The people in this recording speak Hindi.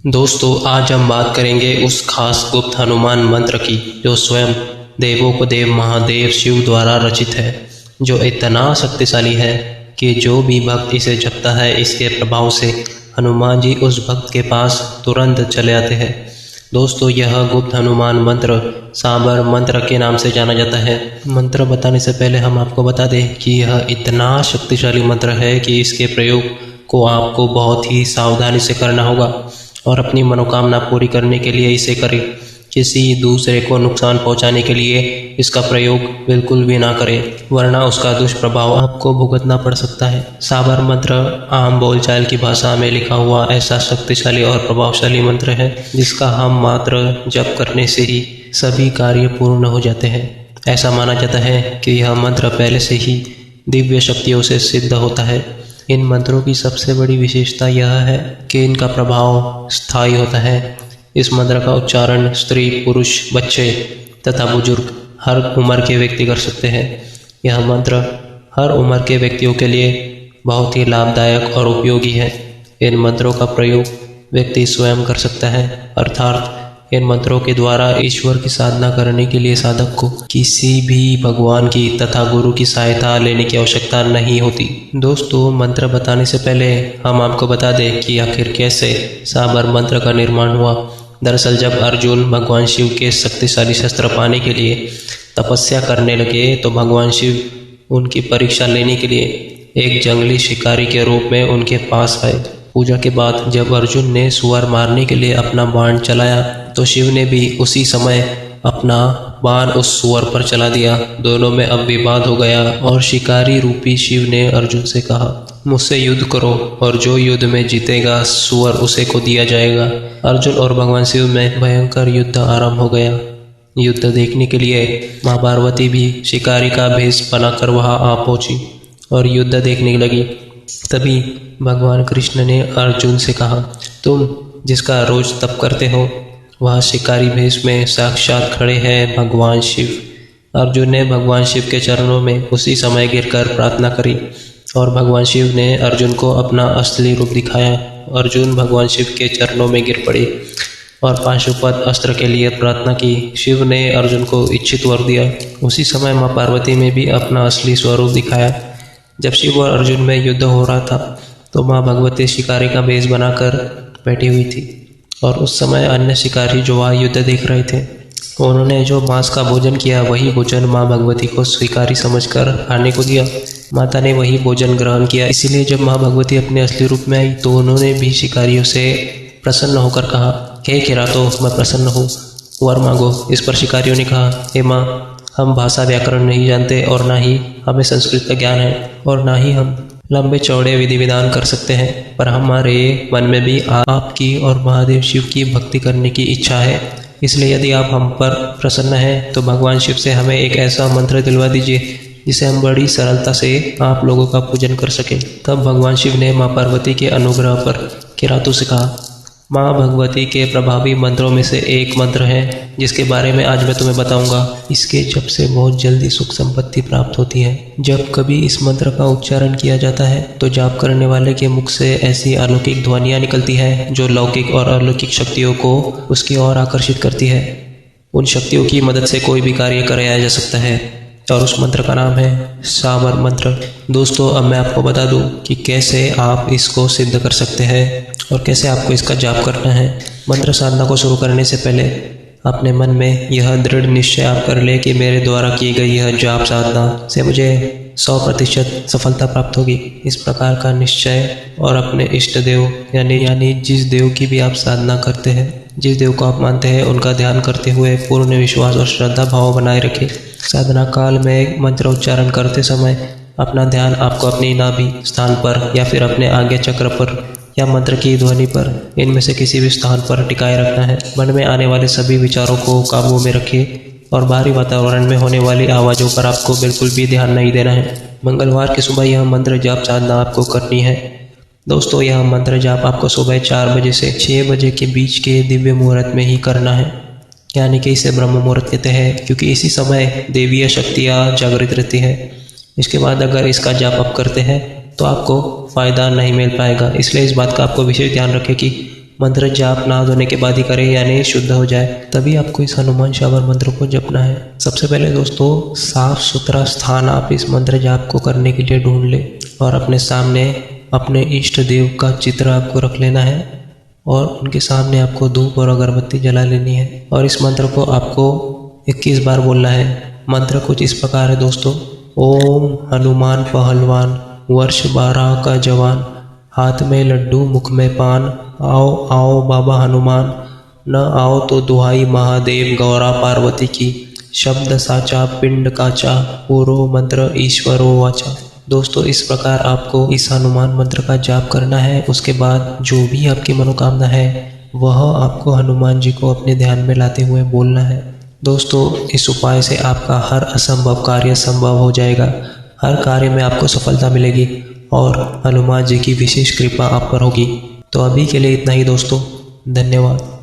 दोस्तों, आज हम बात करेंगे उस खास गुप्त हनुमान मंत्र की जो स्वयं देवोपदेव महादेव शिव द्वारा रचित है, जो इतना शक्तिशाली है कि जो भी भक्त इसे जपता है इसके प्रभाव से हनुमान जी उस भक्त के पास तुरंत चले आते हैं। दोस्तों, यह गुप्त हनुमान मंत्र सांबर मंत्र के नाम से जाना जाता है। मंत्र बताने से पहले हम आपको बता दें कि यह इतना शक्तिशाली मंत्र है कि इसके प्रयोग को आपको बहुत ही सावधानी से करना होगा और अपनी मनोकामना पूरी करने के लिए इसे करें। किसी दूसरे को नुकसान पहुंचाने के लिए इसका प्रयोग बिल्कुल भी ना करें, वरना उसका दुष्प्रभाव आपको भुगतना पड़ सकता है। सांबर मंत्र आम बोलचाल की भाषा में लिखा हुआ ऐसा शक्तिशाली और प्रभावशाली मंत्र है जिसका हम मात्र जप करने से ही सभी कार्य पूर्ण हो जाते हैं। ऐसा माना जाता है कि यह मंत्र पहले से ही दिव्य शक्तियों से सिद्ध होता है। इन मंत्रों की सबसे बड़ी विशेषता यह है कि इनका प्रभाव स्थायी होता है। इस मंत्र का उच्चारण स्त्री, पुरुष, बच्चे तथा बुजुर्ग हर उम्र के व्यक्ति कर सकते हैं। यह मंत्र हर उम्र के व्यक्तियों के लिए बहुत ही लाभदायक और उपयोगी है। इन मंत्रों का प्रयोग व्यक्ति स्वयं कर सकता है, अर्थात इन मंत्रों के द्वारा ईश्वर की साधना करने के लिए साधक को किसी भी भगवान की तथा गुरु की सहायता लेने की आवश्यकता नहीं होती। दोस्तों, मंत्र बताने से पहले हम आपको बता दें कि आखिर कैसे सांबर मंत्र का निर्माण हुआ। दरअसल जब अर्जुन भगवान शिव के शक्तिशाली शस्त्र पाने के लिए तपस्या करने लगे तो भगवान शिव उनकी परीक्षा लेने के लिए एक जंगली शिकारी के रूप में उनके पास आए। पूजा के बाद जब अर्जुन ने सुअर मारने के लिए अपना बाण चलाया तो शिव ने भी उसी समय अपना बाण उस सुअर पर चला दिया। दोनों में अब विवाद हो गया और शिकारी रूपी शिव ने अर्जुन से कहा, मुझसे युद्ध करो और जो युद्ध में जीतेगा सुअर उसे को दिया जाएगा। अर्जुन और भगवान शिव में भयंकर युद्ध आरंभ हो गया। युद्ध देखने के लिए माँ पार्वती भी शिकारी का भेष बनाकर वहां आ पहुंची और युद्ध देखने लगी। तभी भगवान कृष्ण ने अर्जुन से कहा, तुम जिसका रोज तप करते हो वह शिकारी भेष में साक्षात खड़े हैं भगवान शिव। अर्जुन ने भगवान शिव के चरणों में उसी समय गिरकर प्रार्थना करी और भगवान शिव ने अर्जुन को अपना असली रूप दिखाया। अर्जुन भगवान शिव के चरणों में गिर पड़े और पाशुपत अस्त्र के लिए प्रार्थना की। शिव ने अर्जुन को इच्छित वर दिया। उसी समय माँ पार्वती ने भी अपना असली स्वरूप दिखाया। जब शिव और अर्जुन में युद्ध हो रहा था तो माँ भगवती शिकारी का भेष बनाकर बैठी हुई थी और उस समय अन्य शिकारी जो वहाँ युद्ध देख रहे थे उन्होंने जो मांस का भोजन किया वही भोजन माँ भगवती को शिकारी समझकर खाने को दिया। माता ने वही भोजन ग्रहण किया। इसीलिए जब माँ भगवती अपने असली रूप में आई तो उन्होंने भी शिकारियों से प्रसन्न होकर कहा, हे किरातो, मैं प्रसन्न हूँ, वर मांगो। इस पर शिकारियों ने कहा, हे माँ, हम भाषा व्याकरण नहीं जानते और ना ही हमें संस्कृत का ज्ञान है और ना ही हम लंबे चौड़े विधि विधान कर सकते हैं, पर हमारे मन में भी आपकी और महादेव शिव की भक्ति करने की इच्छा है। इसलिए यदि आप हम पर प्रसन्न हैं तो भगवान शिव से हमें एक ऐसा मंत्र दिलवा दीजिए जिसे हम बड़ी सरलता से आप लोगों का पूजन कर सकें। तब भगवान शिव ने माँ पार्वती के अनुग्रह पर किरातू से कहा, माँ भगवती के प्रभावी मंत्रों में से एक मंत्र है जिसके बारे में आज मैं तुम्हें बताऊंगा। इसके जप से बहुत जल्दी सुख संपत्ति प्राप्त होती है। जब कभी इस मंत्र का उच्चारण किया जाता है तो जाप करने वाले के मुख से ऐसी अलौकिक ध्वनियाँ निकलती है जो लौकिक और अलौकिक शक्तियों को उसकी ओर आकर्षित करती है। उन शक्तियों की मदद से कोई भी कार्य कराया जा सकता है और उस मंत्र का नाम है सांबर मंत्र। दोस्तों, अब मैं आपको बता दूं कि कैसे आप इसको सिद्ध कर सकते हैं और कैसे आपको इसका जाप करना है। मंत्र साधना को शुरू करने से पहले अपने मन में यह दृढ़ निश्चय आप कर ले कि मेरे द्वारा की गई यह जाप साधना से मुझे 100% सफलता प्राप्त होगी। इस प्रकार का निश्चय और अपने इष्ट देव यानी जिस देव की भी आप साधना करते हैं, जिस देव को आप मानते हैं, उनका ध्यान करते हुए पूर्ण विश्वास और श्रद्धा भाव बनाए रखें। साधना काल में मंत्र उच्चारण करते समय अपना ध्यान आपको अपनी नाभि स्थान पर या फिर अपने आज्ञा चक्र पर या मंत्र की ध्वनि पर, इनमें से किसी भी स्थान पर टिकाए रखना है। मन में आने वाले सभी विचारों को काबू में रखें और बाहरी वातावरण में होने वाली आवाज़ों पर आपको बिल्कुल भी ध्यान नहीं देना है। मंगलवार की सुबह यह मंत्र जाप साधना आपको करनी है। दोस्तों, यह मंत्र जाप आपको सुबह 4 बजे से 6 बजे के बीच के दिव्य मुहूर्त में ही करना है, यानी कि इसे ब्रह्म मुहूर्त कहते हैं क्योंकि इसी समय देवीय शक्तियाँ जागृत रहती है। इसके बाद अगर इसका जाप आप करते हैं तो आपको फ़ायदा नहीं मिल पाएगा। इसलिए इस बात का आपको विशेष ध्यान रखें कि मंत्र जाप नहा धोने के बाद ही करें, यानी शुद्ध हो जाए, तभी आपको इस हनुमान शावर मंत्र को जपना है। सबसे पहले दोस्तों साफ सुथरा स्थान आप इस मंत्र जाप को करने के लिए ढूंढ लें और अपने सामने अपने इष्ट देव का चित्र आपको रख लेना है और उनके सामने आपको धूप और अगरबत्ती जला लेनी है और इस मंत्र को आपको 21 बार बोलना है। मंत्र कुछ इस प्रकार है दोस्तों। ओम हनुमान पहलवान, वर्ष 12 का जवान, हाथ में लड्डू मुख में पान, आओ आओ बाबा हनुमान, न आओ तो दुहाई महादेव गौरा पार्वती की, शब्द साचा पिंड काचा, पूरो मंत्र ईश्वरो वाचा। दोस्तों इस प्रकार आपको इस हनुमान मंत्र का जाप करना है। उसके बाद जो भी आपकी मनोकामना है वह आपको हनुमान जी को अपने ध्यान में लाते हुए बोलना है। दोस्तों इस उपाय से आपका हर असंभव कार्य संभव हो जाएगा, हर कार्य में आपको सफलता मिलेगी और हनुमान जी की विशेष कृपा आप पर होगी। तो अभी के लिए इतना ही दोस्तों, धन्यवाद।